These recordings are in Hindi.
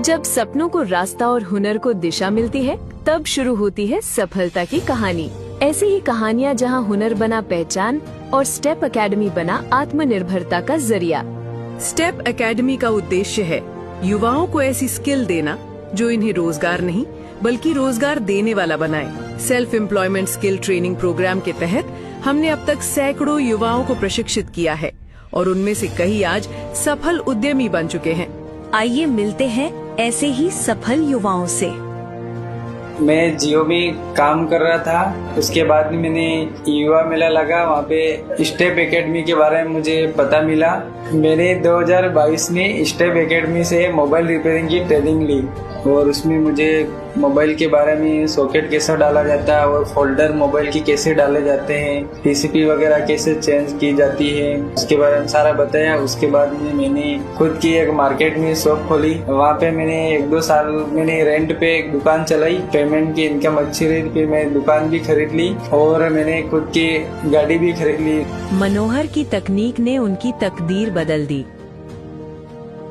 जब सपनों को रास्ता और हुनर को दिशा मिलती है, तब शुरू होती है सफलता की कहानी। ऐसी ही कहानियाँ जहाँ हुनर बना पहचान और स्टेप एकेडमी बना आत्मनिर्भरता का जरिया। स्टेप एकेडमी का उद्देश्य है युवाओं को ऐसी स्किल देना जो इन्हें रोजगार नहीं बल्कि रोजगार देने वाला बनाए। Self employment skill training program के तहत हमने अब तक सैकड़ों युवाओं को प्रशिक्षित किया है और उनमें से कई आज सफल उद्यमी बन चुके हैं। आइए मिलते हैं ऐसे ही सफल युवाओं से। मैं जियो में काम कर रहा था, उसके बाद मैंने युवा मेला लगा, वहाँ पे स्टेप एकेडमी के बारे में मुझे पता मिला। मैंने 2022 में स्टेप एकेडमी से मोबाइल रिपेयरिंग की ट्रेनिंग ली और उसमें मुझे मोबाइल के बारे में सॉकेट कैसे डाला जाता है और फोल्डर मोबाइल की कैसे डाले जाते हैं, पीसीबी वगैरह कैसे चेंज की जाती है, उसके बारे में सारा बताया। उसके बाद में मैंने खुद की एक मार्केट में शॉप खोली। वहाँ पे मैंने 1-2 साल मैंने रेंट पे एक दुकान चलाई। पेमेंट की इनकम अच्छी रही, फिर मैं दुकान भी खरीद ली और मैंने खुद की गाड़ी भी खरीद ली। मनोहर की तकनीक ने उनकी तकदीर बदल दी।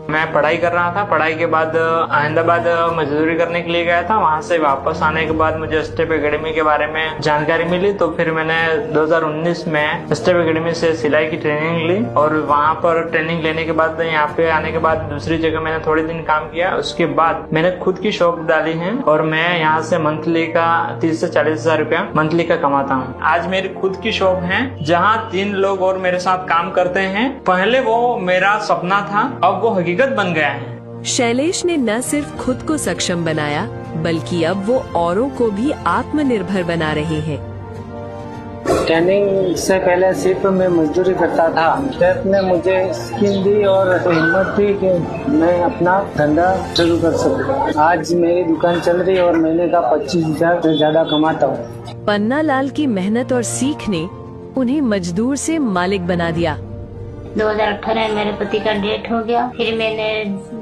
मैं पढ़ाई कर रहा था, पढ़ाई के बाद अहमदाबाद मजदूरी करने के लिए गया था। वहाँ से वापस आने के बाद मुझे स्टेप एकेडमी के बारे में जानकारी मिली, तो फिर मैंने 2019 में स्टेप एकेडमी से सिलाई की ट्रेनिंग ली और वहाँ पर ट्रेनिंग लेने के बाद यहाँ पे आने के बाद दूसरी जगह मैंने थोड़े दिन काम किया। उसके बाद मैंने खुद की शॉप डाली है और मैं यहाँ से मंथली का 30 से 40 हजार रुपया मंथली का कमाता हूँ। आज मेरी खुद की शॉप है जहाँ 3 लोग और मेरे साथ काम करते हैं। पहले वो मेरा सपना था, अब वो हकीकत बन गया है। शैलेश ने न सिर्फ खुद को सक्षम बनाया बल्कि अब वो औरों को भी आत्मनिर्भर बना रहे हैं। ट्रेनिंग से पहले सिर्फ मैं मजदूरी करता था। स्टेप ने मुझे स्किल दी और हिम्मत दी कि मैं अपना धंधा शुरू कर सकूं। आज मेरी दुकान चल रही है और महीने का 25,000 से ज्यादा कमाता हूँ। पन्ना लाल की मेहनत और सीख ने उन्हें मजदूर से मालिक बना दिया। 2018 में मेरे पति का डेथ हो गया। फिर मैंने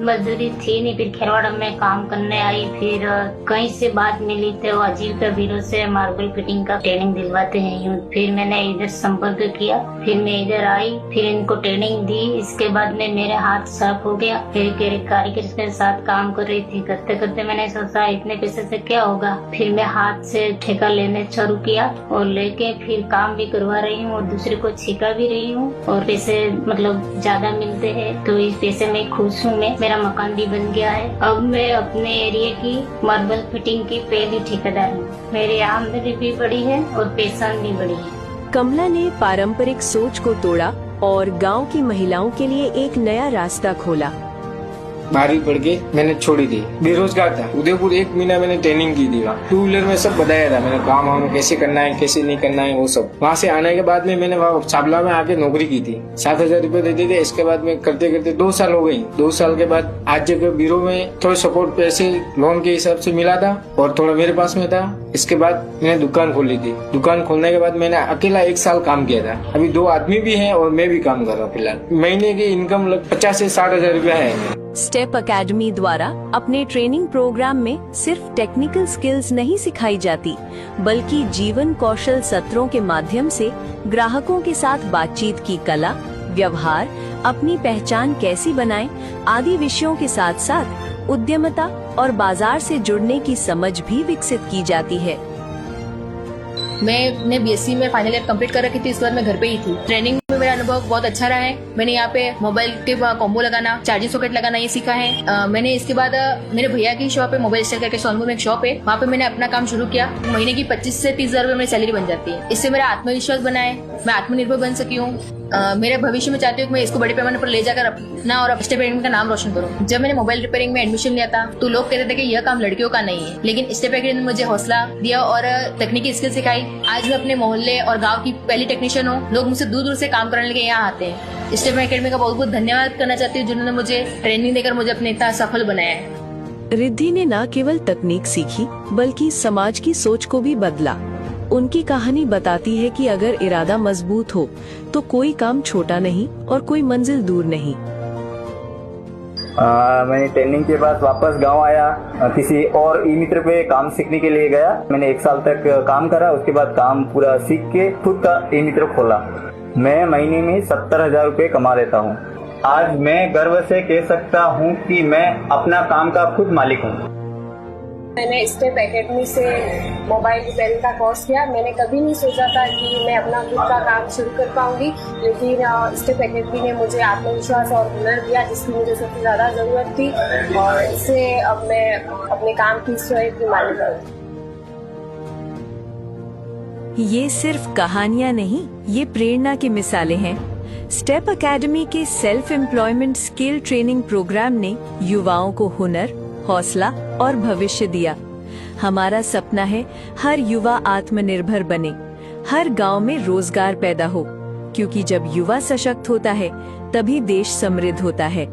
मजदूरी थी नहीं, फिर खेरवाड़ा में काम करने आई। फिर कहीं से बात मिली तो आजीविका ब्यूरो से मार्बल फिटिंग का ट्रेनिंग दिलवाते हैं यूँ। फिर मैंने इधर संपर्क किया, फिर मैं इधर आई, फिर इनको ट्रेनिंग दी। इसके बाद में मेरे हाथ साफ हो गया। फिर कारीगर के साथ काम कर रही थी, करते करते मैंने सोचा इतने पैसे से क्या होगा। फिर मैं हाथ से ठेका लेने शुरू किया और लेके फिर काम भी करवा रही हूँ और दूसरे को सिखा भी रही हूँ और पैसे मतलब ज्यादा मिलते हैं, तो इस पैसे में खुश हूँ। मैं मेरा मकान भी बन गया है। अब मैं अपने एरिया की मार्बल फिटिंग की पहली ठेकेदार हूँ। मेरी आमदनी भी बढ़ी है और पेशान भी बढ़ी है। कमला ने पारंपरिक सोच को तोड़ा और गांव की महिलाओं के लिए एक नया रास्ता खोला। 12वीं पढ़ के मैंने छोड़ी थी, बेरोजगार था। उदयपुर 1 महीना मैंने ट्रेनिंग की थी। 2 व्हीलर में सब बताया था मैंने, काम वाम कैसे करना है कैसे नहीं करना है वो सब। वहाँ से आने के बाद में मैंने वहाँ साबला में आके नौकरी की थी। 7,000 रुपए देते थे। इसके बाद में करते करते 2 साल हो गई। 2 साल के बाद आज जगह ब्यूरो में थोड़ा सपोर्ट पैसे लोन के हिसाब से मिला था और थोड़ा मेरे पास में था। इसके बाद मैंने दुकान खोली थी। दुकान खोलने के बाद मैंने अकेला 1 साल काम किया था। अभी 2 आदमी भी हैं और मैं भी काम कर रहा हूँ। फिलहाल महीने की इनकम 50 से 60,000 रुपया है। स्टेप एकेडमी द्वारा अपने ट्रेनिंग प्रोग्राम में सिर्फ टेक्निकल स्किल्स नहीं सिखाई जाती बल्कि जीवन कौशल सत्रों के माध्यम से ग्राहकों के साथ बातचीत की कला, व्यवहार, अपनी पहचान कैसी बनाएं आदि विषयों के साथ साथ उद्यमिता और बाजार से जुड़ने की समझ भी विकसित की जाती है। मैंने बीएससी में फाइनल ईयर कंप्लीट कर रखी थी। इसके बाद मैं घर पे ही थी। ट्रेनिंग में मेरा अनुभव बहुत अच्छा रहा है। मैंने यहाँ पे मोबाइल के कॉम्बो लगाना, चार्जिंग सॉकेट लगाना ये सीखा है। मैंने इसके बाद मेरे भैया की शॉप है मोबाइल स्टाइल करके, सोनपुर में एक शॉप है, वहाँ पे मैंने अपना काम शुरू किया। महीने की 25 से 30 हजार रुपए मेरी सैलरी बन जाती है। इससे मेरा आत्मविश्वास बना है, मैं आत्मनिर्भर बन सकी हूँ। मेरे भविष्य में चाहती हूँ कि मैं इसको बड़े पैमाने पर ले जाकर अपना और स्टेप एकेडमी का नाम रोशन करूँ। जब मैंने मोबाइल रिपेयरिंग में एडमिशन लिया था तो लोग कहते थे कि यह काम लड़कियों का नहीं है, लेकिन स्टेप एकेडमी ने मुझे हौसला दिया और तकनीकी स्किल सिखाई। आज मैं अपने मोहल्ले और गांव की पहली टेक्नीशियन हूँ। लोग मुझसे दूर दूर से काम करने के यहाँ आते हैं। स्टेप एकेडमी का बहुत बहुत धन्यवाद करना चाहती हूँ जिन्होंने मुझे ट्रेनिंग देकर मुझे अपने इतना सफल बनाया है। रिद्धि ने न केवल तकनीक सीखी बल्कि समाज की सोच को भी बदला। उनकी कहानी बताती है कि अगर इरादा मजबूत हो तो कोई काम छोटा नहीं और कोई मंजिल दूर नहीं। मैंने ट्रेनिंग के बाद वापस गांव आया, किसी और ई मित्र पे काम सीखने के लिए गया। मैंने 1 साल तक काम करा। उसके बाद काम पूरा सीख के खुद का ई मित्र खोला। मैं महीने में 70,000 रुपए कमा लेता हूँ। आज मैं गर्व से कह सकता हूँ कि मैं अपना काम का खुद मालिक हूँ। मैंने स्टेप एकेडमी से मोबाइल रिपेयरिंग का कोर्स किया। मैंने कभी नहीं सोचा था कि मैं अपना खुद का काम शुरू कर पाऊंगी, लेकिन स्टेप एकेडमी ने मुझे आत्मविश्वास और हुनर दिया जिसकी मुझे सबसे ज़्यादा ज़रूरत थी, और इससे अब मैं अपने काम की स्वयं की मालिक हूँ। ये सिर्फ कहानियां नहीं, ये प्रेरणा की मिसालें हैं। स्टेप एकेडमी के self employment skill training program ने युवाओं को हुनर, हौसला और भविष्य दिया। हमारा सपना है हर युवा आत्मनिर्भर बने, हर गांव में रोजगार पैदा हो, क्योंकि जब युवा सशक्त होता है तभी देश समृद्ध होता है।